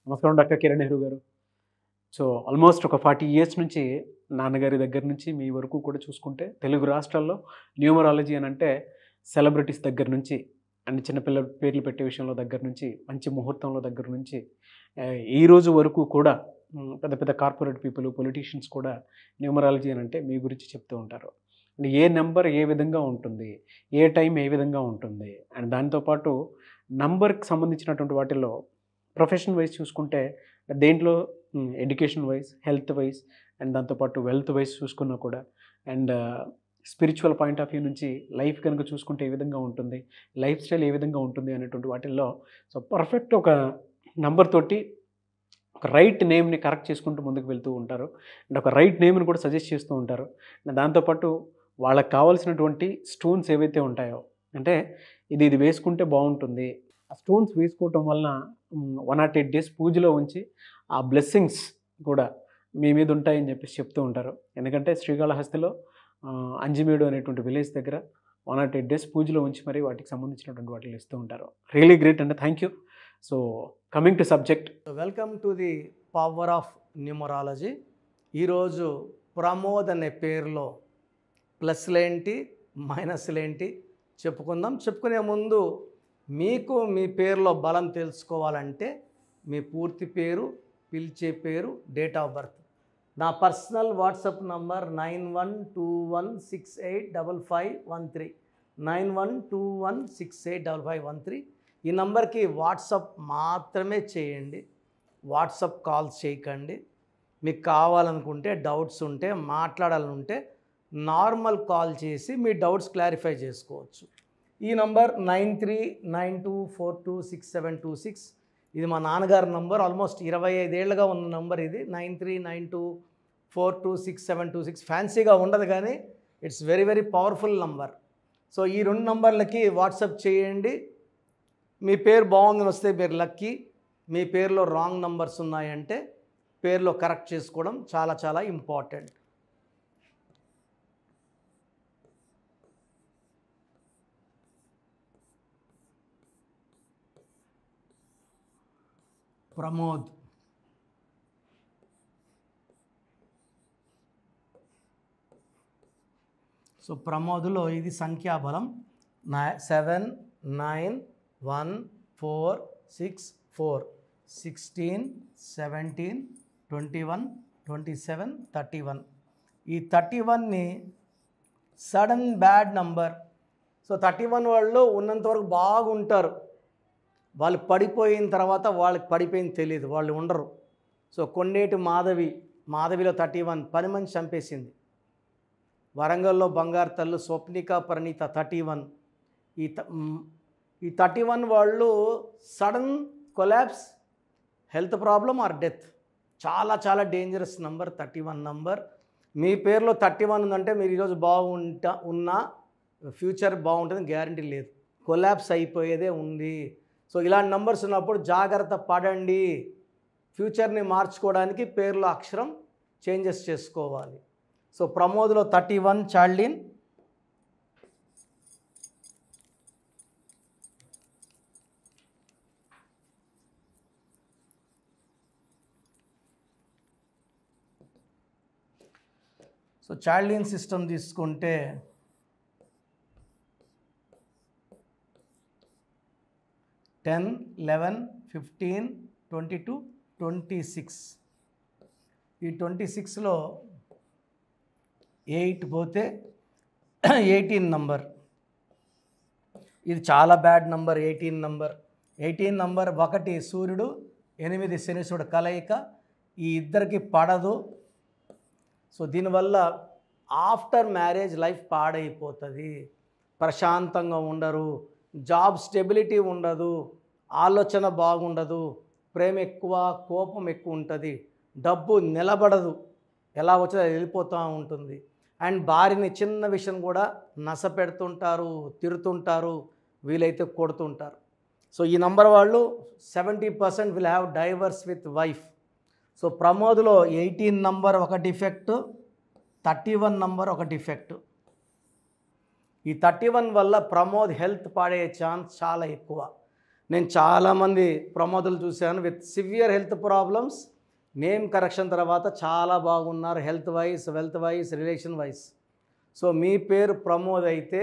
నమస్కారం డాక్టర్ కిరణ్ నెహ్రూ గారు. So almost ఒక 40 ఇయర్స్ నుంచి నాన్నగారి దగ్గర నుంచి మీ వరకు కూడా చూసుకుంటే తెలుగు రాష్ట్రాల్లో న్యూమరాలజీ అని అంటే సెలబ్రిటీస్ దగ్గర నుంచి అండ్ చిన్నపిల్లల పేర్లు పెట్టే విషయంలో దగ్గర నుంచి మంచి ముహూర్తంలో దగ్గర నుంచి ఈ రోజు వరకు కూడా పెద్ద పెద్ద కార్పొరేట్ పీపుల్ పొలిటీషియన్స్ కూడా న్యూమరాలజీ అని అంటే మీ గురించి చెప్తూ ఉంటారు. అండ్ ఏ నెంబర్ ఏ విధంగా ఉంటుంది, ఏ టైం ఏ విధంగా ఉంటుంది, అండ్ దాంతోపాటు నంబర్కి సంబంధించినటువంటి వాటిల్లో ప్రొఫెషన్ వైజ్ చూసుకుంటే దేంట్లో education wise, health wise and దాంతోపాటు వెల్త్ వైజ్ చూసుకున్నా కూడా and spiritual point of view నుంచి లైఫ్ కనుక చూసుకుంటే ఏ విధంగా ఉంటుంది, లైఫ్ స్టైల్ ఏ విధంగా ఉంటుంది అనేటువంటి వాటిల్లో సో పర్ఫెక్ట్ ఒక నంబర్ తోటి ఒక రైట్ నేమ్ని కరెక్ట్ చేసుకుంటూ ముందుకు వెళ్తూ ఉంటారు అండ్ ఒక రైట్ నేమ్ని కూడా సజెస్ట్ చేస్తూ ఉంటారు. అండ్ దాంతోపాటు వాళ్ళకి కావాల్సినటువంటి స్టోన్స్ ఏవైతే ఉంటాయో అంటే ఇది వేసుకుంటే బాగుంటుంది, ఆ స్టోన్స్ వేసుకోవటం వలన 108 days పూజలో ఉంచి ఆ బ్లెస్సింగ్స్ కూడా మీ మీద ఉంటాయని చెప్పేసి చెప్తూ ఉంటారు. ఎందుకంటే శ్రీకాళహస్తిలో అంజిమేడు అనేటువంటి విలేజ్ దగ్గర 108 days పూజలో ఉంచి మరి వాటికి సంబంధించినటువంటి వాటిని ఇస్తూ ఉంటారు. రియలీ గ్రేట్ అండి, thank you. So coming to subject, welcome to the power of numerology. ఈరోజు ప్రమోద్ అనే పేరులో ప్లస్లేంటి మైనస్లేంటి చెప్పుకుందాం. చెప్పుకునే ముందు మీకు మీ పేరులో బలం తెలుసుకోవాలంటే మీ పూర్తి పేరు, పిలిచే పేరు, డేట్ ఆఫ్ బర్త్. నా పర్సనల్ వాట్సాప్ నంబర్ 9121685513 9121685513. ఈ నంబర్కి వాట్సాప్ మాత్రమే చేయండి, వాట్సాప్ కాల్స్ చేయకండి. మీకు కావాలనుకుంటే డౌట్స్ ఉంటే మాట్లాడాలనుంటే నార్మల్ కాల్ చేసి మీ డౌట్స్ క్లారిఫై చేసుకోవచ్చు. ఈ నంబర్ 9392426726. ఇది మా నాన్నగారి నంబర్, ఆల్మోస్ట్ 25 ఏళ్ళుగా ఉన్న నంబర్ ఇది. 9392426726. ఫ్యాన్సీగా ఉండదు కానీ it's very very powerful number. So ఈ 2 నంబర్లకి వాట్సాప్ చేయండి. మీ పేరు బాగుందని వస్తే మీరు లక్కీ. మీ పేరులో రాంగ్ నంబర్స్ ఉన్నాయంటే పేరులో కరెక్ట్ చేసుకోవడం చాలా చాలా ఇంపార్టెంట్. ప్రమోద్, సో ప్రమోద్లో ఇది సంఖ్యాబలం 7 9 1 4 6 4 16 17 21 27 31. ఈ 31ని సడన్ బ్యాడ్ నంబర్. సో 31 వాళ్ళు ఉన్నంతవరకు బాగుంటారు, వాళ్ళు పడిపోయిన తర్వాత వాళ్ళకి పడిపోయింది తెలియదు, వాళ్ళు ఉండరు. సో కొండేటి మాధవిలో 31 పని మనిషి చంపేసింది. వరంగల్లో బంగారు తల్లు స్వప్నిక పరిణీత 31. ఈ 31 వాళ్ళు sudden collapse, health problem are death. చాలా చాలా డేంజరస్ నంబర్ 31 నంబర్. మీ పేరులో 31 ఉందంటే మీరు ఈరోజు ఉన్నా ఫ్యూచర్ బాగుంటుంది గ్యారంటీ లేదు, కొలాప్స్ అయిపోయేదే ఉంది. సో ఇలాంటి నంబర్స్ ఉన్నప్పుడు జాగ్రత్త పడండి. ఫ్యూచర్ని మార్చుకోవడానికి పేరులో అక్షరం చేంజెస్ చేసుకోవాలి. సో ప్రమోద్లో 31 చార్లిన్. సో చార్లిన్ సిస్టమ్ తీసుకుంటే 10 11 15 22 26. ఈ 26లో 8 పోతే 18 నంబర్. ఇది చాలా బ్యాడ్ నంబర్ 18 నంబర్. 18 నంబర్ 1 సూర్యుడు 8 శనిసుడు కలయిక, ఈ ఇద్దరికి పడదు. సో దీనివల్ల ఆఫ్టర్ మ్యారేజ్ లైఫ్ పాడైపోతుంది, ప్రశాంతంగా ఉండరు, జాబ్ స్టెబిలిటీ ఉండదు, ఆలోచన బాగుండదు, ప్రేమ ఎక్కువ, కోపం ఎక్కువ ఉంటుంది, డబ్బు నిలబడదు, ఎలా వచ్చినా వెళ్ళిపోతూ ఉంటుంది. అండ్ భార్యని చిన్న విషయం కూడా నస పెడుతుంటారు, తిరుతుంటారు, వీలైతే కొడుతుంటారు. సో ఈ నంబర్ వాళ్ళు 70% will have divorce with wife. So ప్రమోద్లో 18 నంబర్ ఒక డిఫెక్ట్, 31 నంబర్ ఒక డిఫెక్ట్. ఈ 31 వల్ల ప్రమోద్ హెల్త్ పాడే ఛాన్స్ చాలా ఎక్కువ. నేను చాలామంది ప్రమోదులు చూశాను with severe health problems, name correction తర్వాత చాలా బాగున్నారు health wise, wealth wise, relation wise. So మీ పేరు ప్రమోద్ అయితే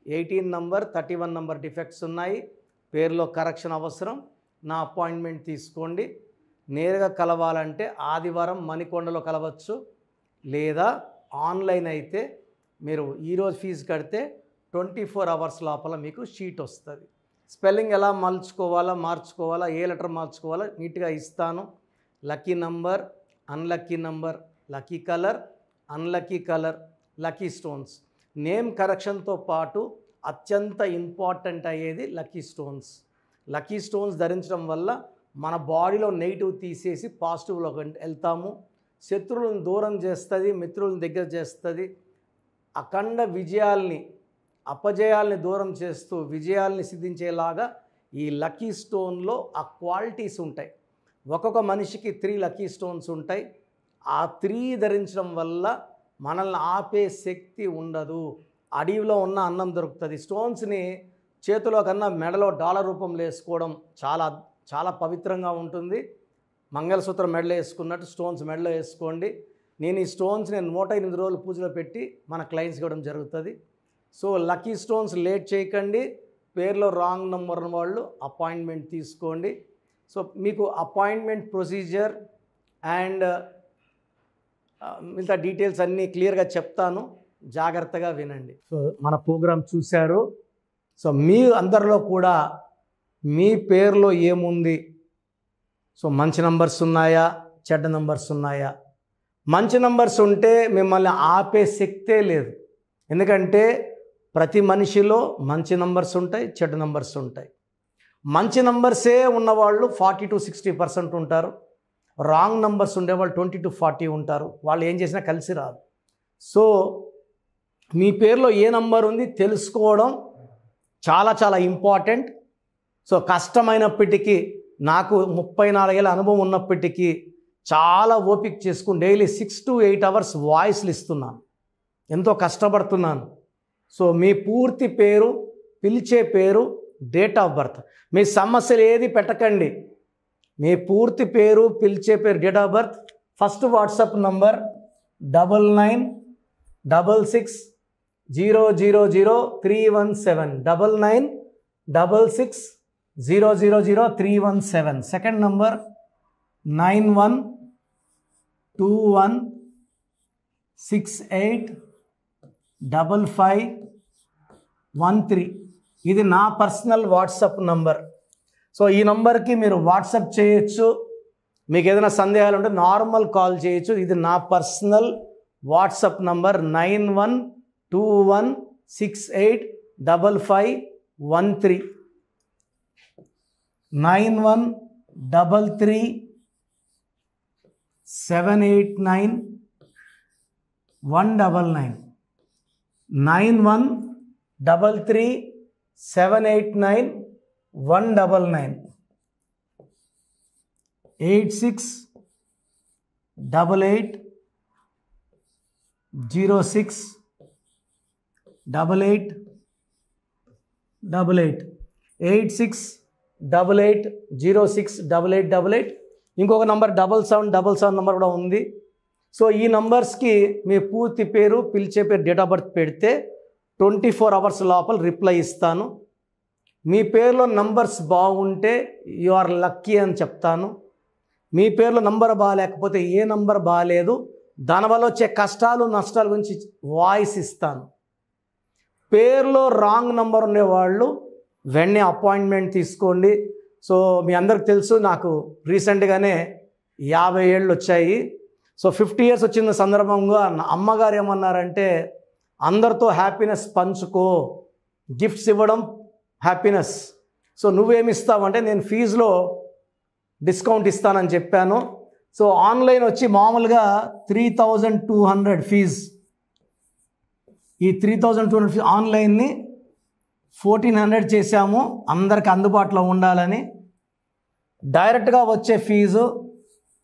18 నంబర్ 31 నంబర్ డిఫెక్ట్స్ ఉన్నాయి, పేరులో కరెక్షన్ అవసరం. నా అపాయింట్మెంట్ తీసుకోండి. నేరుగా కలవాలంటే ఆదివారం మణికొండలో కలవచ్చు, లేదా ఆన్లైన్ అయితే మీరు ఈరోజు ఫీజు కడితే 24 అవర్స్ లోపల మీకు షీట్ వస్తుంది. స్పెల్లింగ్ ఎలా మార్చుకోవాలా, ఏ లెటర్ మార్చుకోవాలా నీట్గా ఇస్తాను. Lucky number, unlucky number, lucky colour, unlucky colour, lucky stones. Name కరెక్షన్తో పాటు అత్యంత ఇంపార్టెంట్ అయ్యేది లక్కీ స్టోన్స్. లక్కీ స్టోన్స్ ధరించడం వల్ల మన బాడీలో నెగిటివ్ తీసేసి పాజిటివ్లో వెళ్తాము. శత్రువులను దూరం చేస్తుంది, మిత్రులను దగ్గర చేస్తుంది. అఖండ విజయాల్ని, అపజయాల్ని దూరం చేస్తూ విజయాల్ని సిద్ధించేలాగా ఈ లక్కీ స్టోన్లో ఆ క్వాలిటీస్ ఉంటాయి. ఒక్కొక్క మనిషికి 3 లక్కీ స్టోన్స్ ఉంటాయి. ఆ 3 ధరించడం వల్ల మనల్ని ఆపే శక్తి ఉండదు. అడవిలో ఉన్న అన్నం దొరుకుతుంది. స్టోన్స్ని చేతిలో కన్నా మెడలో డాలర్ రూపంలో వేసుకోవడం చాలా చాలా పవిత్రంగా ఉంటుంది. మంగళసూత్రం మెడలో వేసుకున్నట్టు స్టోన్స్ మెడలో వేసుకోండి. నేను ఈ స్టోన్స్ 108 రోజులు పూజలో పెట్టి మన క్లయింట్స్కి ఇవ్వడం జరుగుతుంది. సో లక్కీ స్టోన్స్ లేట్ చేయకండి. పేరులో రాంగ్ నెంబర్ ఉన్న వాళ్ళు అపాయింట్మెంట్ తీసుకోండి. సో మీకు అపాయింట్మెంట్ ప్రొసీజర్ అండ్ మిగతా డీటెయిల్స్ అన్నీ క్లియర్గా చెప్తాను, జాగ్రత్తగా వినండి. సో మన ప్రోగ్రాం చూశారు. సో మీ అందరిలో కూడా మీ పేరులో ఏముంది, సో మంచి నంబర్స్ ఉన్నాయా, చెడ్డ నంబర్స్ ఉన్నాయా? మంచి నంబర్స్ ఉంటే మిమ్మల్ని ఆపే శక్తే లేదు. ఎందుకంటే ప్రతి మనిషిలో మంచి నంబర్స్ ఉంటాయి, చెడ్డ నంబర్స్ ఉంటాయి. మంచి నంబర్సే ఉన్నవాళ్ళు 40 to 60% ఉంటారు. రాంగ్ నంబర్స్ ఉండేవాళ్ళు 20 to 40 ఉంటారు. వాళ్ళు ఏం చేసినా కలిసి రాదు. సో మీ పేరులో ఏ నంబర్ ఉంది తెలుసుకోవడం చాలా చాలా ఇంపార్టెంట్. సో కష్టమైనప్పటికీ, నాకు 34 ఏళ్ళ అనుభవం ఉన్నప్పటికీ చాలా ఓపిక చేసుకుని డైలీ 6 to 8 అవర్స్ వాయిస్లు ఇస్తున్నాను, ఎంతో కష్టపడుతున్నాను. సో మీ పూర్తి పేరు, పిలిచే పేరు, డేట్ ఆఫ్ బర్త్, మీ సమస్యలు ఏది పెట్టకండి. మీ పూర్తి పేరు, పిలిచే పేరు, date of birth. First WhatsApp number 9966000317 9966000317. Second number 9121685513. ఇది నా పర్సనల్ వాట్సాప్ నంబర్. సో ఈ నంబర్కి మీరు వాట్సాప్ చేయొచ్చు. మీకు ఏదైనా సందేహాలు ఉంటే నార్మల్ కాల్ చేయొచ్చు. ఇది నా పర్సనల్ వాట్సాప్ నంబర్ 9121685513 9133789199 9133789199 8688068888 8688068888. ఇంకొక నంబర్ 7777 నంబర్ కూడా ఉంది. సో ఈ నంబర్స్కి మీ పూర్తి పేరు, పిలిచే పేరు, డేట్ ఆఫ్ బర్త్ పెడితే 24 అవర్స్ లోపల రిప్లై ఇస్తాను. మీ పేరులో నంబర్స్ బాగుంటే యు ఆర్ లక్కీ అని చెప్తాను. మీ పేరులో నంబర్ బాగాలేకపోతే ఏ నంబర్ బాగాలేదు, దానివల్ల వచ్చే కష్టాలు నష్టాల గురించి వాయిస్ ఇస్తాను. పేరులో రాంగ్ నంబర్ ఉండేవాళ్ళు వెంటనే అపాయింట్మెంట్ తీసుకోండి. సో మీ అందరికి తెలుసు, నాకు రీసెంట్గానే 50 ఏళ్ళు వచ్చాయి. సో 50 years వచ్చిన సందర్భంగా నా అమ్మగారు ఏమన్నారంటే, అందరితో హ్యాపీనెస్ పంచుకో, గిఫ్ట్స్ ఇవ్వడం హ్యాపీనెస్. సో నువ్వేమి ఇస్తావంటే, నేను ఫీజులో డిస్కౌంట్ ఇస్తానని చెప్పాను. సో ఆన్లైన్ వచ్చి మామూలుగా 3200 ఫీజు. ఈ 3200 ఫీజు ఆన్లైన్ని 1400 చేశాము, అందరికి అందుబాటులో ఉండాలని. డైరెక్ట్గా వచ్చే ఫీజు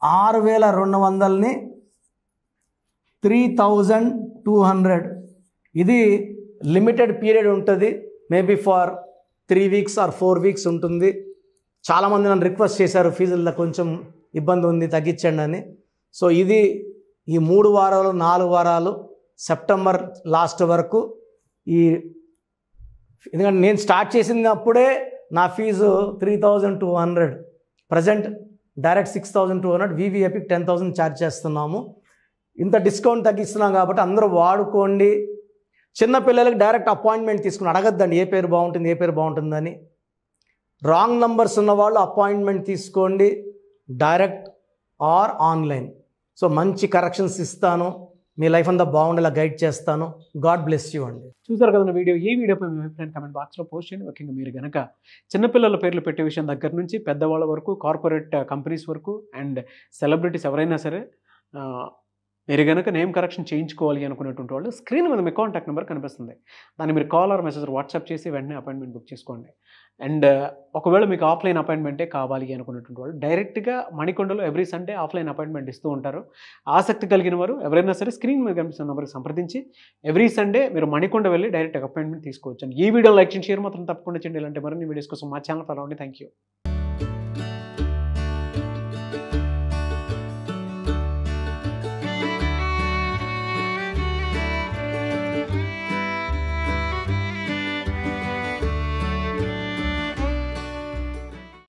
6200ని 3200. ఇది లిమిటెడ్ పీరియడ్ ఉంటుంది, maybe for 3 weeks or 4 weeks ఉంటుంది. చాలామంది నన్ను రిక్వెస్ట్ చేశారు ఫీజుల్లో కొంచెం ఇబ్బంది ఉంది తగ్గించండి అని. సో ఇది ఈ 3 వారాలు 4 వారాలు సెప్టెంబర్ లాస్ట్ వరకు ఎందుకంటే నేను స్టార్ట్ చేసినప్పుడే నా ఫీజు 3,200, ప్రజెంట్ డైరెక్ట్ 6,200, వివిఐపికి 10,000 ఛార్జ్ చేస్తున్నాము. ఇంత డిస్కౌంట్ తగ్గిస్తున్నాం కాబట్టి అందరూ వాడుకోండి. చిన్నపిల్లలకి డైరెక్ట్ అపాయింట్మెంట్ తీసుకుని అడగద్దండి ఏ పేరు బాగుంటుందని. రాంగ్ నంబర్స్ ఉన్నవాళ్ళు అపాయింట్మెంట్ తీసుకోండి, డైరెక్ట్ ఆర్ ఆన్లైన్. సో మంచి కరెక్షన్స్ ఇస్తాను, మీ లైఫ్ అంతా బాగుండేలా గైడ్ చేస్తాను. గాడ్ బ్లెస్ యూ అండి. చూసారు కదా వీడియో. ఈ వీడియోపై మీ అభిప్రాయం కమెంట్ బాక్స్లో పోస్ట్ చేయండి. ముఖ్యంగా మీరు కనుక చిన్నపిల్లల పేర్లు పెట్టే విషయం దగ్గర నుంచి పెద్దవాళ్ళ వరకు, కార్పొరేట్ కంపెనీస్ వరకు అండ్ సెలబ్రిటీస్ ఎవరైనా సరే మీరు కనుక నేమ్ కరెక్షన్ చేయించుకోవాలి అనుకునేటువంటి వాళ్ళు స్క్రీన్ మీద మీ కాంటాక్ట్ నెంబర్ కనిపిస్తుంది. దాన్ని మీరు కాల్ ఆర్ మెసేజ్ వాట్సాప్ చేసి వెంటనే అపాయింట్మెంట్ బుక్ చేసుకోండి. అండ్ ఒకవేళ మీకు ఆఫ్లైన్ అపాయింట్మెంటే కావాలి అనుకునేటువంటి వాళ్ళు డైరెక్ట్గా మణికొండలో ఎవ్రీ సండే ఆఫ్లైన్ అపాయింట్మెంట్ ఇస్తూ ఉంటారు. ఆసక్తి కలిగిన వారు ఎవరైనా సరే స్క్రీన్ మీద కనిపిస్తున్న నెంబర్కి సంప్రదించి ఎవ్రీ సండే మీరు మణికొండ వెళ్ళి డైరెక్ట్ అపాయింట్మెంట్ తీసుకోవచ్చు. ఈ వీడియో లైక్ చేసి షేర్ మాత్రం తప్పకుండా చేయండి. ఇలాంటి మరిన్ని వీడియోస్ కోసం మా ఛానల్ ఫాలో అవ్వండి. Thank you.